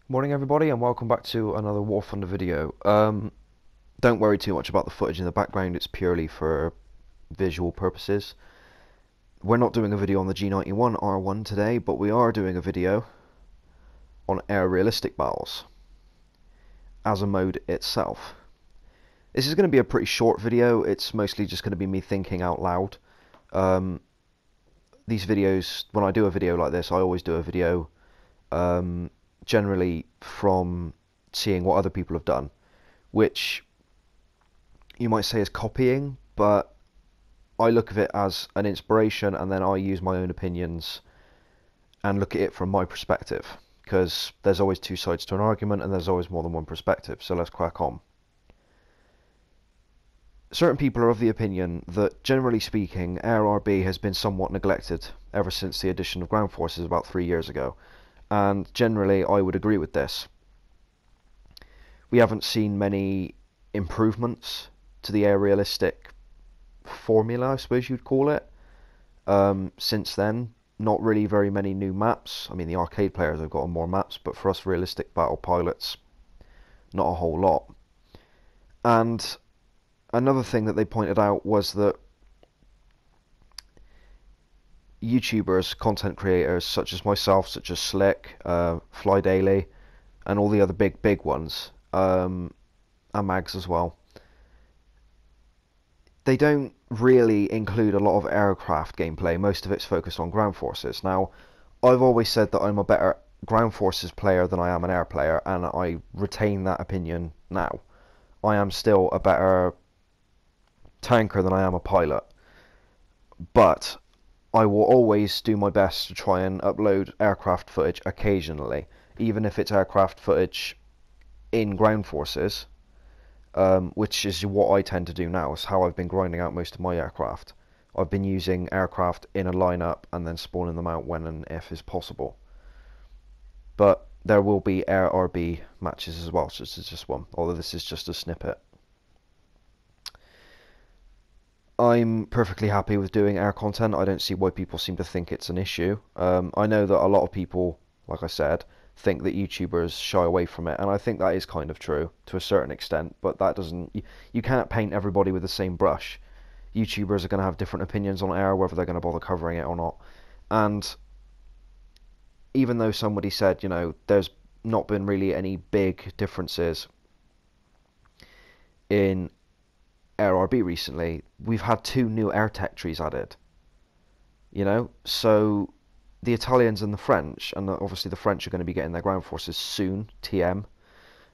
Morning everybody and welcome back to another War Thunder video. Don't worry too much about the footage in the background, it's purely for visual purposes. We're not doing a video on the G91R1 today, but we are doing a video on air realistic battles as a mode itself. This is going to be a pretty short video, it's mostly just going to be me thinking out loud. These videos, when I do a video like this, I always do a video generally from seeing what other people have done, which you might say is copying, but I look at it as an inspiration and then I use my own opinions and look at it from my perspective, because there's always two sides to an argument and there's always more than one perspective, so let's crack on. Certain people are of the opinion that, generally speaking, Air RB has been somewhat neglected ever since the addition of ground forces about 3 years ago, and generally I would agree with this. We haven't seen many improvements to the air realistic formula, I suppose you'd call it, since then. Not really very many new maps. I mean, the arcade players have gotten more maps, but for us realistic battle pilots, not a whole lot. And another thing that they pointed out was that YouTubers, content creators such as myself, such as Slick, Fly Daily, and all the other big ones, and Mags as well, they don't really include a lot of aircraft gameplay. Most of it's focused on ground forces. Now, I've always said that I'm a better ground forces player than I am an air player, and I retain that opinion now. I am still a better tanker than I am a pilot, but I will always do my best to try and upload aircraft footage occasionally, even if it's aircraft footage in ground forces, which is what I tend to do now. It's how I've been grinding out most of my aircraft. I've been using aircraft in a lineup and then spawning them out when and if is possible. But there will be Air RB matches as well, so this is just one, although this is just a snippet. I'm perfectly happy with doing air content. I don't see why people seem to think it's an issue. I know that a lot of people, like I said, think that YouTubers shy away from it, and I think that is kind of true to a certain extent, but that doesn't, you can't paint everybody with the same brush. YouTubers are going to have different opinions on air, whether they're going to bother covering it or not. And even though somebody said, you know, there's not been really any big differences in Air RB recently, we've had 2 new air tech trees added. You know, so the Italians and the French, and obviously the French are going to be getting their ground forces soon, TM.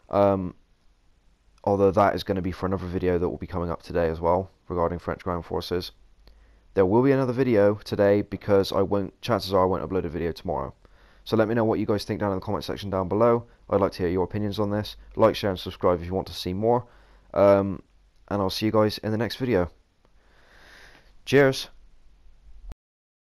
Although that is going to be for another video that will be coming up today as well, regarding French ground forces. There will be another video today because chances are I won't upload a video tomorrow. So let me know what you guys think down in the comment section down below. I'd like to hear your opinions on this. Like, share and subscribe if you want to see more. And I'll see you guys in the next video. Cheers!